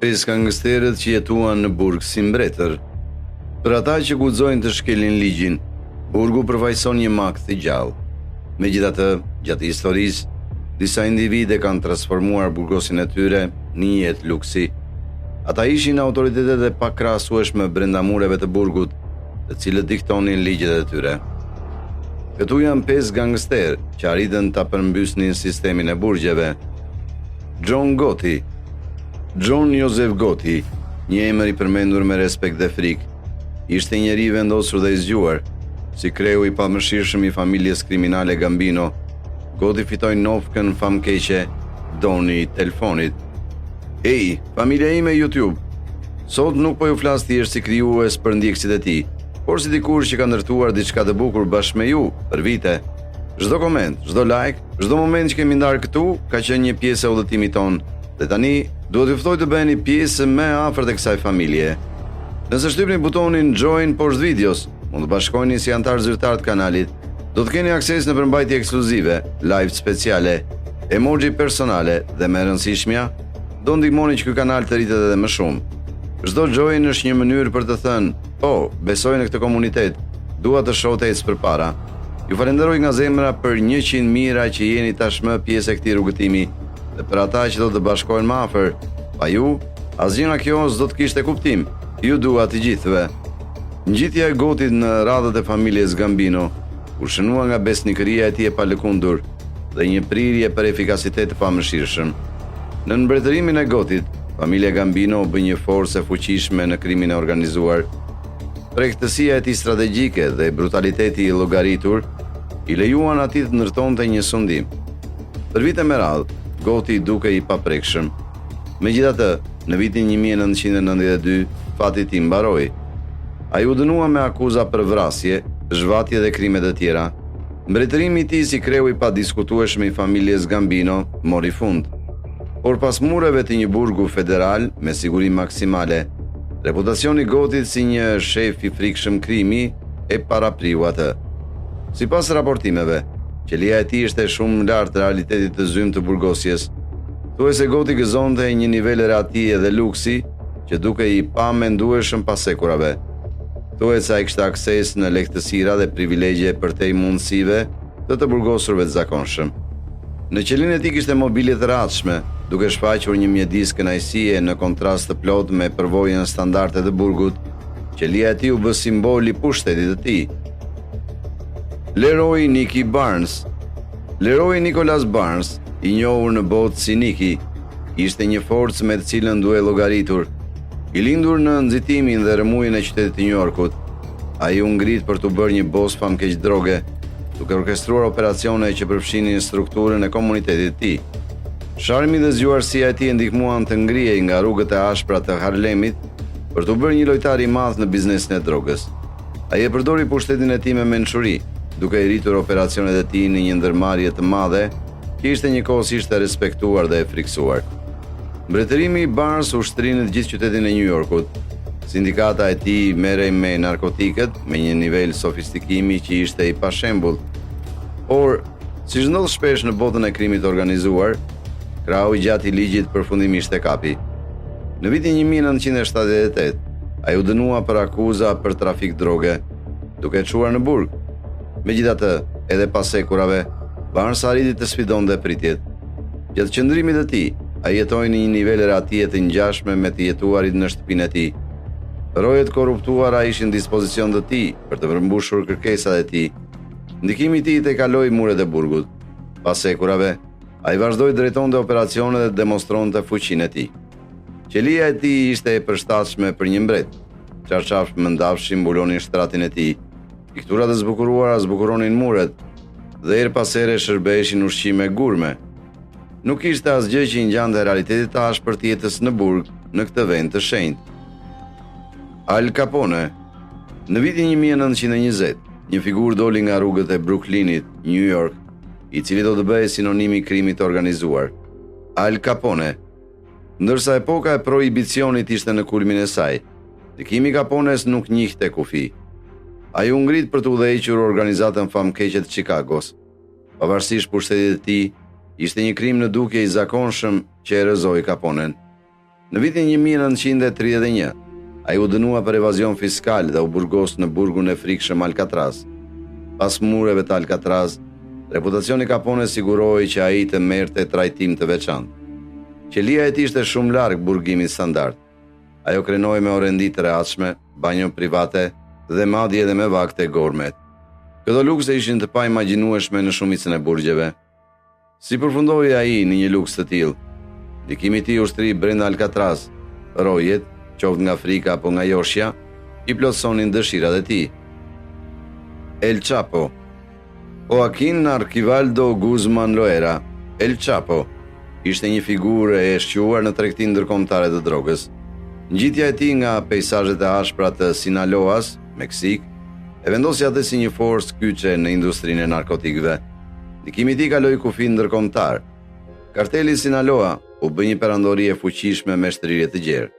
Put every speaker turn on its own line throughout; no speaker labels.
Pesë gangsterët që jetuan në burg si mbretër. Për ata që guxojnë të shkelin ligjin, burgu përfaqëson një makt i gjallë. Megjithatë, gjatë historisë, disa individe kanë transformuar burgosin e tyre në një jetë luksi. Ata ishin autoritetet e pakrahasueshme brenda mureve të burgut, të cilët diktonin ligjet e tyre. Këtu janë 5 gangster që arritën ta përmbysnin sistemin e burgjeve. John Gotti. John Joseph Gotti, një emër i përmendur me respekt dhe frikë, ishte njeri vendosur dhe i zgjuar. Si kreu i pamëshirshëm i familjes kriminale Gambino, Gotti fitoi nofkën famkeqe doni i telefonit. Ej, familja ime YouTube, sot nuk po ju flas thjesht si krijues për ndjekësit e tij, por si dikush që ka ndërtuar diçka të bukur bashkë me ju për vite. Çdo koment, çdo like, çdo moment që kemi ndarë këtu ka qenë një pjesë e udhëtimit ton, dhe tani duhet ju ftoj të bëheni pjesë më afër të kësaj familje. Nëse shtypni butonin join poshtë videos, mund të bashkoheni si antar zyrtar të kanalit. Do të keni akses në përmbajtje ekskluzive, live speciale, emoji personale dhe më e rëndësishmja, do ndihmoni që ky kanal të rritet edhe më shumë. Çdo join është një mënyrë për të thënë, "Po, besoj në këtë komunitet, dua të shoh të ecë përpara." Ju falenderoj nga zemra për 100 mira që jeni tashmë pjesë e këtij rrugëtimi, dhe për ata që do të bashkohen më afër. Pa ju, asgjë nga kjo s'do të kishte kuptim. Ju dua të gjithëve. Ngjitja e Gottit në radhët e familjes Gambino u shënua nga besnikëria e tij e palëkundur dhe një prirje për efikasitet të pamëshirshëm. Në mbretërimin e Gottit, familja Gambino bë një forcë e fuqishme në krimin e organizuar. Pregëtësia e tij strategjike dhe brutaliteti i llogaritur i lejuan atij të ndërtonte një sundim. Për vite me radhë, Gotti duke i paprekshëm. Megjithatë, në vitin 1992, fati i tij mbaroi. Ai u dënua me akuza për vrasje, zhvatje dhe krime të tjera. Mbretërimi i tij si kreu i padiskutueshëm i familjes Gambino mori fund. Por pas mureve të një burgu federal me siguri maksimale, reputacioni i Gottit si një shef i frikshëm krimi e parapriu atë. Sipas raportimeve, qelia e tij ishte shumë lart realitetit të zymë të burgosjes. Thuhet se Gotti gëzonte një nivel rehatije dhe luksi që duke i pamendueshëm pas sekurave. Thuhet se ai kishte akses në lehtësira dhe privilegje përtej mundësive të burgosurve të zakonshëm. Në qelinë e tij kishte mobilje të rahatshme, duke shfaqur një mjedis kënaqësie në kontrast të plot me përvojën standarde të burgut. Qelia e tij u bë simbol i pushtetit të tij. Leroy Nicky Barnes. Leroy Nicholas Barnes, i njohur në botë si Nicky, ishte një forcë me të cilën duhej llogaritur. I lindur në nxitimin dhe rëmujën e qytetit të New Yorkut, ai u ngrit për të bërë një bos famkeq droge, duke orkestruar operacione që përfshinin strukturën e komunitetit të tij. Sharmi dhe zgjuarësia e tij ndihmuan të ngrihej nga rrugët e ashpra të Harlemit për të bërë një lojtar i madh në biznesin e drogës. Ai e përdori pushtetin e tij me mençuri, duke i rritur operacionet e tij në një ndërmarrje të madhe që ishte njëkohësisht e respektuar dhe e friksuar. Mbretërimi i Barnes ushtrini të gjithë qytetin e New Yorkut. Sindikata e tij merrej me narkotikët me një nivel sofistikimi që ishte i pashembull. Por, siç ndodh shpesh në botën e krimit organizuar, krahu i gjatë i ligjit përfundimisht e kapi. Në vitin 1978, ai u dënua për akuza për trafik droge, duke e çuar në burg. Megjithatë, edhe pas sekurave, Barnes arriti të sfidonte pritjet. Gjatë qëndrimit të tij, ai jetoi në një nivel rehatije të ngjashme me të jetuarit në shtëpinë e tij. Rojet korruptuara ishin në dispozicion të tij për të përmbushur kërkesat e tij. Ndikimi i tij te kaloi muret e burgut. Pas sekurave, ai vazhdoi drejtonte operacione dhe demonstronte fuqinë e tij. Qelia e tij ishte e përshtatshme për një mbret. Çarçaf mëndafshi mbulonin shtratin e tij. Pikturat e zbukuruara zbukuronin muret dhe her pas here shërbeheshin ushqime gurme. Nuk ishte asgjë që i ngjante realitetit të ashpër të jetës në burg në këtë vend të shenjtë. Al Capone. Në vitin 1920, një figurë doli nga rrugët e Brooklynit, New York, i cili do të bëhej sinonim i krimit të organizuar. Al Capone. Ndërsa epoka e prohibicionit ishte në kulmin e saj, dikimi i Capones nuk njihte kufi. Ai u ngrit për të udhëhequr organizatën famkeqe të Chicagos. Pavarësisht pushtetit të tij, ishte një krim në dukje i zakonshëm që e rrëzoi Caponen. Në vitin 1931, ai u dënua për evazion fiskal dhe u burgos në burgun e frikshëm Alcatraz. Pas mureve të Alcatraz, reputacioni Capone siguroi që ai të merrte trajtim të veçantë. Qelia e tij ishte shumë larg burgimit standard. Ajo krenoi me orendi të rehatshme, banjo private dhe madje edhe me vakte gourmet. Këto lukse ishin të paimagjinueshme në shumicën e burgjeve. Si përfundoi ai në një luks të tillë? Ndikimi i tij ushtri brenda Alcatraz, rojet, qoftë nga Afrika apo nga Joshja, i plotësonin dëshirat e tij. El Chapo. Joaquín Arquivaldo Guzmán Loera, El Chapo, ishte një figurë e shquar në tregtinë ndërkombëtare të drogës. Ngjitja e tij nga peizazhet e ashpra të Sinaloas, Meksik, e vendosi atë si një forcë kyçe në industrinë e narkotikëve. Ndikimi i tij kaloi kufi ndërkombëtar. Karteli Sinaloa u bë një perandori e fuqishme me shtrirje të gjerë.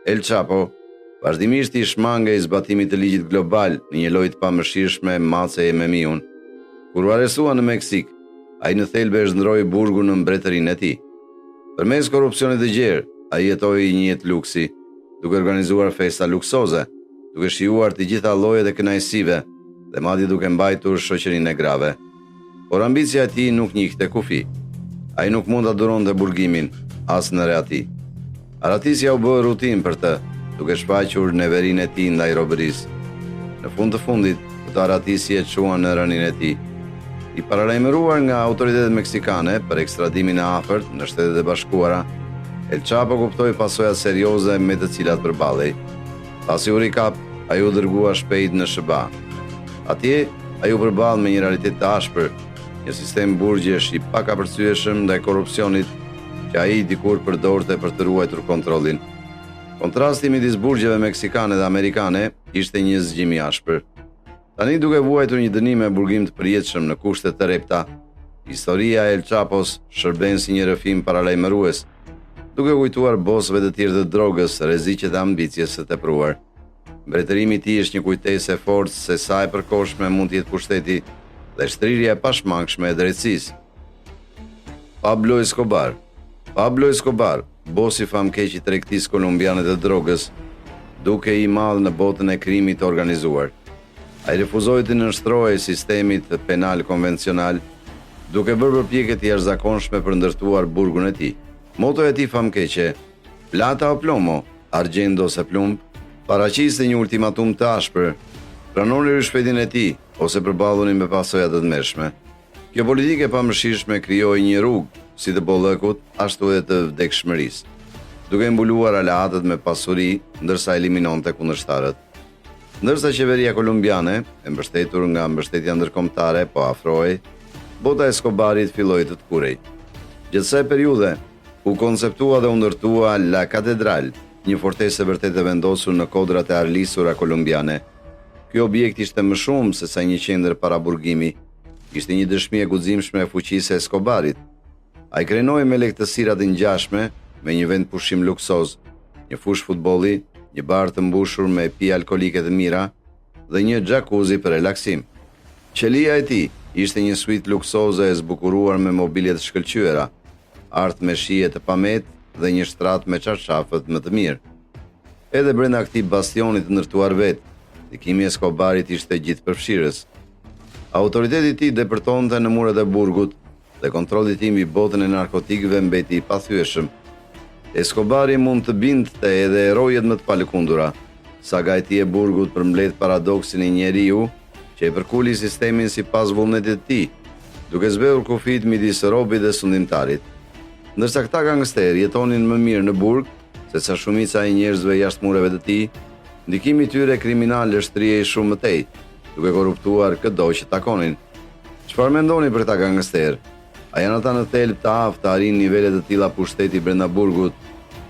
El Chapo vazhdimisht i shmangej zbatimit të ligjit global në një lojë të pamëshirshme maceje me miun. Kur u arrestua në Meksik, ai në thelbe e zhndroi burgun në mbretërinë e tij. Përmes korrupsionit të gjerë, ai jetoi një jetë luksi, duke organizuar festa luksoze, duke shijuar të gjitha llojet e kënaqësive dhe madje duke mbajtur shoqërinë e grave. Por ambicia e tij nuk njihte kufi. Ai nuk mund ta duronte burgimin, as në reati. Aratisja u bë rutinë për të, duke shfaqur neverinë e tij ndaj robërisë. Në fund të fundit, këtë aratisje e çuan në rënien e tij. I paralajmëruar nga autoritetet meksikane për ekstradimin e afërt në Shtetet e Bashkuara, El Chapo kuptoi pasojat serioze me të cilat përballej. Pasi u rikap, ai u dërgua shpejt në SBA. Atje, ai u përball me një realitet të ashpër, një sistem burgjesh i pakapërcyeshëm ndaj korrupsionit që ai dikur përdorte për të ruajtur kontrollin. Kontrasti midis burgjeve meksikane dhe amerikane ishte një zgjim i ashpër. Tani duke vuajtur një dënim me burgim të përjetshëm në kushte të repta, historia e El Chapos shërben si një rrëfim paralajmërues, duke kujtuar bosëve të tjerë të drogës, rreziqet e ambicjes së tepruar. Mbretërimi i tij është një kujtesë e fortë se sa e përkohshme mund të jetë pushteti dhe shtrirja e pashmangshme e drejtësisë. Pablo Escobar, bosi famkeq i tregtisë kolumbiane të drogës, duke i madh në botën e krimit të organizuar. Ai refuzoi të nënshtrohej sistemit penal konvencional, duke bërë përpjekje të jashtëzakonshme për ndërtuar burgun e tij. Motoja e tij famkeqe, plata o plomo, argendo se plumb, paraqiste një ultimatum të ashpër. Pranoni rishpejtin e tij ose përballuni me pasoja të tmerrshme. Kjo politikë e pamëshirshme krijoi një rrugë si të bollëkut, ashtu edhe të vdekshmërisë, duke mbuluar aleatët me pasuri, ndërsa eliminonte kundërshtarët. Ndërsa qeveria kolumbiane, e mbështetur nga mbështetja ndërkombëtare, po afrohej, bota e Escobarit filloi të tkurej. Gjatë kësaj periudhe, u konceptua dhe u ndërtua La Catedral, një fortesë vërtet e vendosur në kodrat e arlisura kolumbiane. Ky objekt ishte më shumë se sa një qendër para burgimi, ishte një dëshmi e guximshme e fuqisë së Escobarit. Ai krenoi me lehtësira të ngjashme, me një vend pushim luksoz, një fush futbolli, një bar të mbushur me pije alkolike të mira dhe një jacuzzi për relaksim. Qelia e tij ishte një suite luksoze e zbukuruar me mobilje të shkëlqyera, art me shije të pamet dhe një shtrat me çarshafët më të mirë. Edhe brenda këtij bastionit të ndërtuar vet, ndikimi i Escobarit ishte gjithëpërfshirës. Autoriteti i tij depërtonte në muret e burgut dhe kontrolli i tij mbi botën e narkotikëve mbeti i pathyeshëm. Escobari mund të bindte edhe erojet më të palëkundura. Saga e tij e burgut përmbledh paradoksin e njeriu që e përkuli sistemin sipas vullnetit të tij, duke zbehur kufit midis robit dhe sundimtarit. Ndërsa këta gangster jetonin më mirë në burg se sa shumica e njerëzve jashtë mureve të tij, ndikimi i tyre kriminal lështrihej shumë më tej, duke korruptuar çdo që takonin. Çfarë mendoni për këta gangster? A janë ata në thelb të aftë të arrin nivele të tilla pushteti brenda burgut,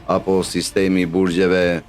apo sistemi i burgjeve